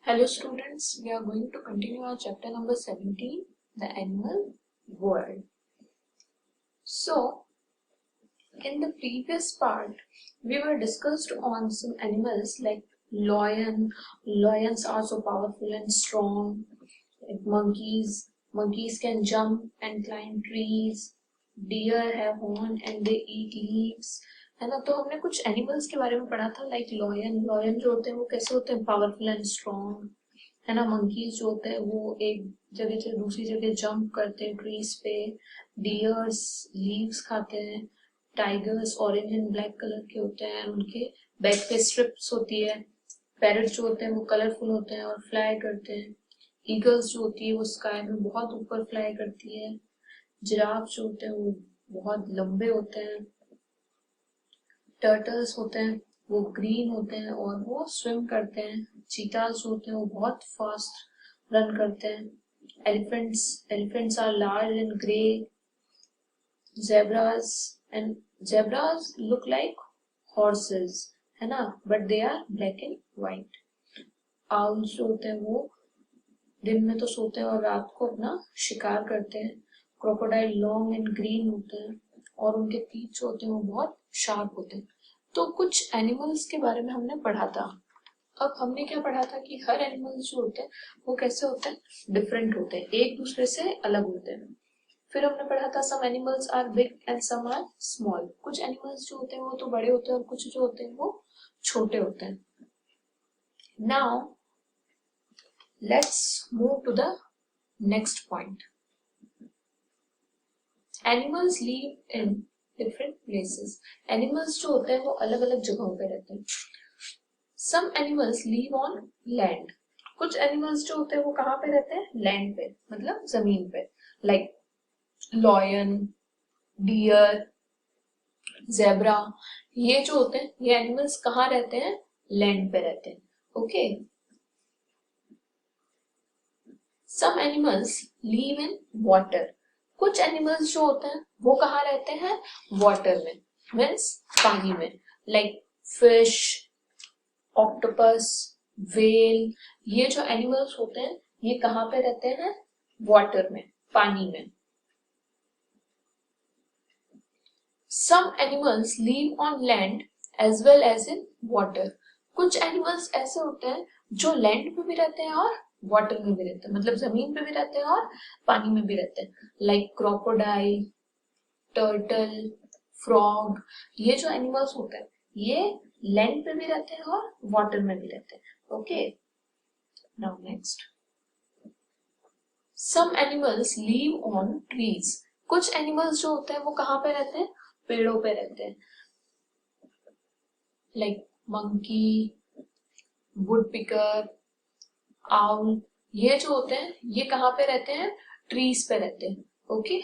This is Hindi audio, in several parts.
Hello students, we are going to continue our chapter number 17, the animal world. So, in the previous part, we were discussed on some animals like lion. Lions are so powerful and strong. Like monkeys can jump and climb trees. Deer have horn and they eat leaves. है ना। तो हमने कुछ एनिमल्स के बारे में पढ़ा था लाइक लॉयन जो होते हैं वो कैसे होते हैं, पावरफुल एंड स्ट्रॉन्ग, है ना। मंकीज जो होते हैं वो एक जगह से दूसरी जगह जंप करते हैं ट्रीज पे। डियर्स लीव्स खाते हैं। Tigers orange and black colour के होते हैं, उनके बैक पे स्ट्रिप्स होती है। पैरट जो होते हैं वो कलरफुल होते हैं और फ्लाई करते हैं। ईगल्स जो होती है वो स्काई में बहुत ऊपर फ्लाई करती है। जिराफ जो होते हैं वो बहुत लंबे होते हैं। टर्टल्स होते हैं वो ग्रीन होते हैं और वो स्विम करते हैं। चीतास जो होते हैं वो बहुत फास्ट रन करते हैं। Elephants are large and grey. Zebras look like horses, है ना, but they are black and white. Owls जो होते हैं वो दिन में तो सोते हैं और रात को अपना शिकार करते हैं। क्रोकोडाइल लॉन्ग एंड ग्रीन होते हैं और उनके तीत जो होते हैं वो बहुत शार्प होते हैं। तो कुछ एनिमल्स के बारे में हमने पढ़ा था। अब हमने क्या पढ़ा था कि हर एनिमल्स जो होते हैं वो कैसे होते हैं, डिफरेंट होते हैं, एक दूसरे से अलग होते हैं। फिर हमने पढ़ा था some animals are big and some are small. कुछ एनिमल्स जो होते हैं वो तो बड़े होते हैं और कुछ जो होते हैं वो छोटे होते हैं। Now let's move to the next point. Animals live in different places. Animals जो होते हैं वो अलग अलग जगहों पे रहते हैं। Some animals live on land. कुछ एनिमल्स जो होते हैं वो कहाँ पे रहते हैं, लैंड पे, मतलब जमीन पे। लाइक लॉयन, डियर, जेब्रा, ये जो होते हैं ये एनिमल्स कहाँ रहते हैं, लैंड पे रहते हैं। Okay. Some animals live in water. कुछ एनिमल्स जो होते हैं वो कहाँ रहते हैं, वाटर में, मीन्स पानी में। लाइक फिश, ऑक्टोपस, व्हेल, ये जो एनिमल्स होते हैं ये कहाँ पे रहते हैं, वाटर में, पानी में। Some animals live on land as well as in water. कुछ एनिमल्स ऐसे होते हैं जो लैंड पे भी रहते हैं और वाटर में भी रहते हैं, मतलब जमीन पे भी रहते हैं और पानी में भी रहते हैं। लाइक क्रोकोडाइल, टर्टल, फ्रॉग, ये जो एनिमल्स होते हैं ये लैंड पे भी रहते हैं और वाटर में भी रहते हैं। Okay, now next. Some animals live on trees. कुछ एनिमल्स जो होते हैं वो कहाँ पे रहते हैं, पेड़ों पे रहते हैं। Like monkey, would picker, owl, ये जो होते हैं ये कहाँ पे रहते हैं, ट्रीज पे रहते हैं। ओके,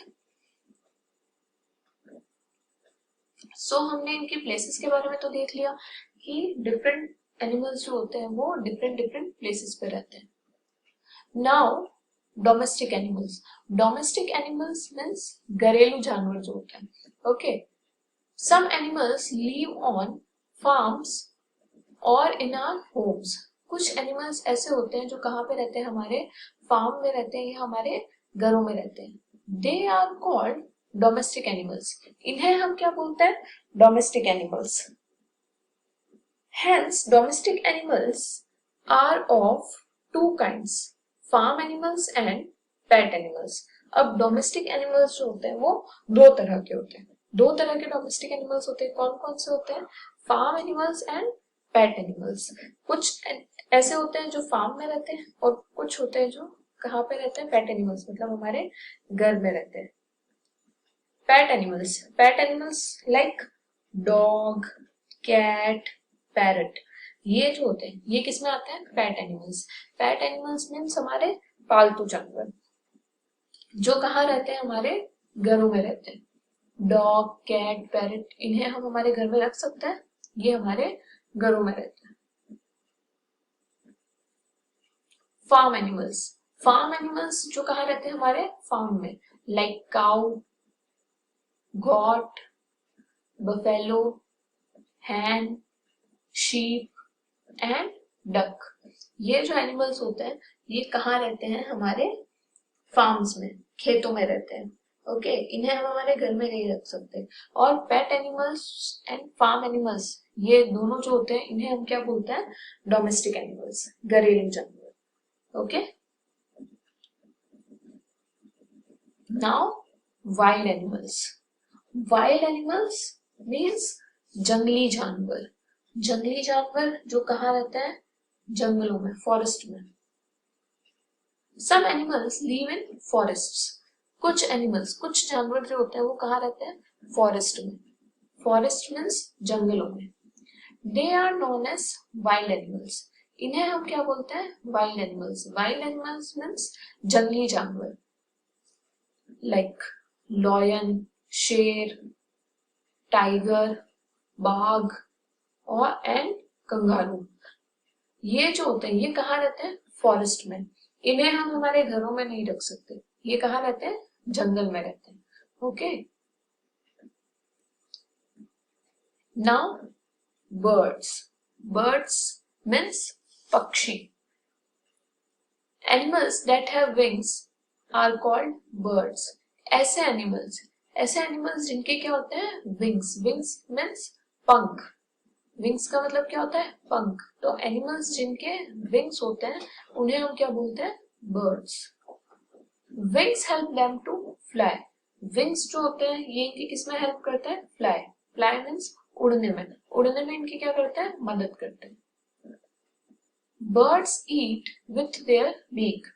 सो हमने इनके प्लेसेस के बारे में तो देख लिया कि डिफरेंट एनिमल्स जो होते हैं वो डिफरेंट डिफरेंट प्लेसेस पे रहते हैं। Now domestic animals. Domestic animals means घरेलू जानवर जो होते हैं। Okay, some animals live on farms और इन आवर होम्स। कुछ एनिमल्स ऐसे होते हैं जो कहाँ पे रहते हैं, हमारे फार्म में रहते हैं या हमारे घरों में रहते हैं। They are called domestic animals. इन्हें हम क्या बोलते हैं, domestic animals. Hence domestic animals are of two kinds, farm animals and pet animals. अब डोमेस्टिक एनिमल्स जो होते हैं वो दो तरह के होते हैं। दो तरह के डोमेस्टिक एनिमल्स होते हैं। कौन कौन से होते हैं, farm animals and pet animals. कुछ ऐसे होते हैं जो फार्म में रहते हैं और कुछ होते हैं जो कहाँ पे रहते हैं, पेट एनिमल्स, मतलब हमारे घर में रहते हैं। Pet animals like dog, cat, parrot, ये जो होते हैं ये किसमें आते हैं, pet animals. Pet animals means हमारे पालतू जानवर जो कहाँ रहते हैं, हमारे घरों में रहते हैं। डॉग, कैट, पैरट, इन्हें हम हमारे घर में रख सकते हैं, ये हमारे घरों में रहते हैं। फार्म एनिमल्स जो कहाँ रहते हैं, हमारे फार्म में। Like cow, got, buffalo, hen, sheep and duck, ये जो एनिमल्स होते हैं ये कहाँ रहते हैं? हमारे फार्म्स में, खेतों में रहते हैं। ओके, इन्हें हम हमारे घर में नहीं रख सकते। और pet animals and farm animals, ये दोनों जो होते हैं इन्हें हम क्या बोलते हैं? डोमेस्टिक एनिमल्स, घरेलू जानवर। Okay, now wild animals. Wild animals means जंगली जानवर। जंगली जानवर जो कहाँ रहते हैं? जंगलों में, फॉरेस्ट में। Some animals live in forests. कुछ एनिमल्स, कुछ जानवर जो होते हैं वो कहाँ रहते हैं? फॉरेस्ट में। फॉरेस्ट मीन्स जंगलों में। They are known as wild animals. इन्हें हम क्या बोलते हैं? Wild animals. Wild animals means जंगली जानवर, लाइक लॉयन, शेर, टाइगर, बाघ और एंड कंगारू। ये जो होते हैं ये कहाँ रहते हैं? फॉरेस्ट में। इन्हें हम हमारे घरों में नहीं रख सकते। ये कहाँ रहते हैं? जंगल में रहते हैं। Okay, now birds. Birds means पक्षी। Animals that have wings are called birds. ऐसे एनिमल्स जिनके क्या होते हैं? विंग्स। विंग्स मीन्स पंख। विंग्स का मतलब क्या होता है? पंख। तो एनिमल्स जिनके विंग्स होते हैं उन्हें हम क्या बोलते हैं? Birds. Wings help them to fly. Wings जो होते हैं ये इनकी किसमें हेल्प करते हैं? फ्लाई। फ्लाई मीन्स उड़ने में। उड़ने में इनकी क्या करते हैं? मदद करते हैं। Birds eat with their beak.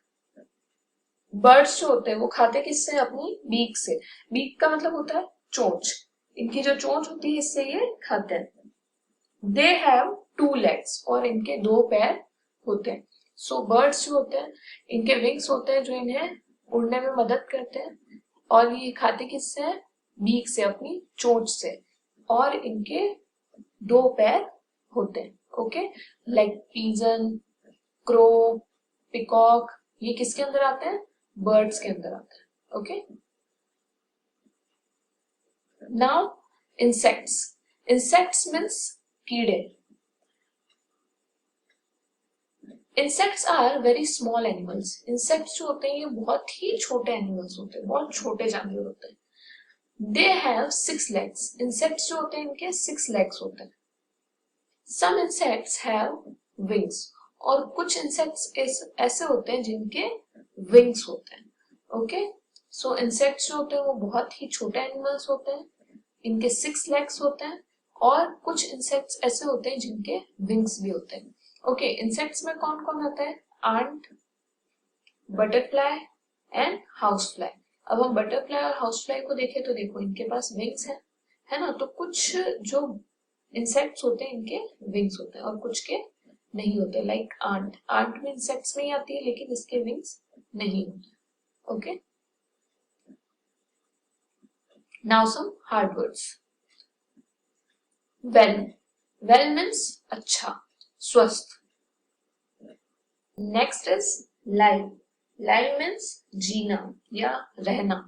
Birds जो होते हैं वो खाते किससे? अपनी बीक से। बीक का मतलब होता है चोंच। इनकी जो चोंच होती है इससे ये खाते हैं। They have 2 legs और इनके 2 पैर होते हैं। सो बर्ड्स जो होते हैं इनके विंग्स होते हैं जो इन्हें उड़ने में मदद करते हैं, और ये खाते किससे हैं? बीक से, अपनी चोंच से। और इनके 2 पैर होते हैं। Okay, like pigeon, crow, peacock, ये किसके अंदर आते हैं? बर्ड्स के अंदर आते हैं। Okay, now insects. Insects means कीड़े। Insects are very small animals. Insects जो होते हैं ये बहुत ही छोटे एनिमल्स होते हैं, बहुत छोटे जानवर होते हैं। They have 6 legs. इंसेक्ट्स जो होते हैं इनके 6 लेग्स होते हैं। Some insects have wings. और कुछ इंसेक्ट्स ऐसे होते हैं जिनके विंग्स होते हैं। ओके, सो इंसेक्ट्स जो होते हैं वो बहुत ही छोटे एनिमल्स होते हैं, इनके 6 लेग्स होते हैं। और कुछ इंसेक्ट्स ऐसे होते हैं जिनके विंग्स भी होते हैं। ओके, इंसेक्ट्स में कौन कौन आता है? Ant, butterfly and house fly. अब हम बटरफ्लाई और हाउस फ्लाई को देखें तो देखो इनके पास विंग्स है ना। तो कुछ जो इंसेक्ट्स होते हैं इनके विंग्स होते हैं और कुछ के नहीं होते, लाइक आंट। आंट भी इंसेक्ट्स में ही आती है लेकिन इसके विंग्स नहीं होते। Okay, now some hard words. Well. Well means अच्छा, स्वस्थ। Next is live. Live means जीना या रहना।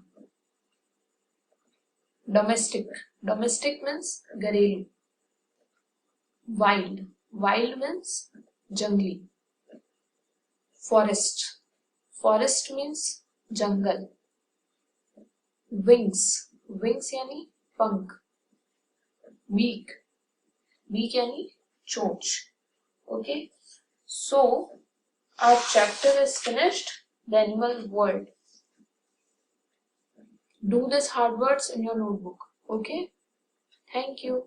डोमेस्टिक। डोमेस्टिक मीन्स घरेलू। वाइल्ड। वाइल्ड मीन्स जंगली। फॉरेस्ट। फॉरेस्ट मीन्स जंगल। विंग्स। विंग्स यानी पंख। बीक। बीक यानी चोंच। Okay, so our chapter is finished, the animal world. Do these hard words in your notebook. Okay, thank you.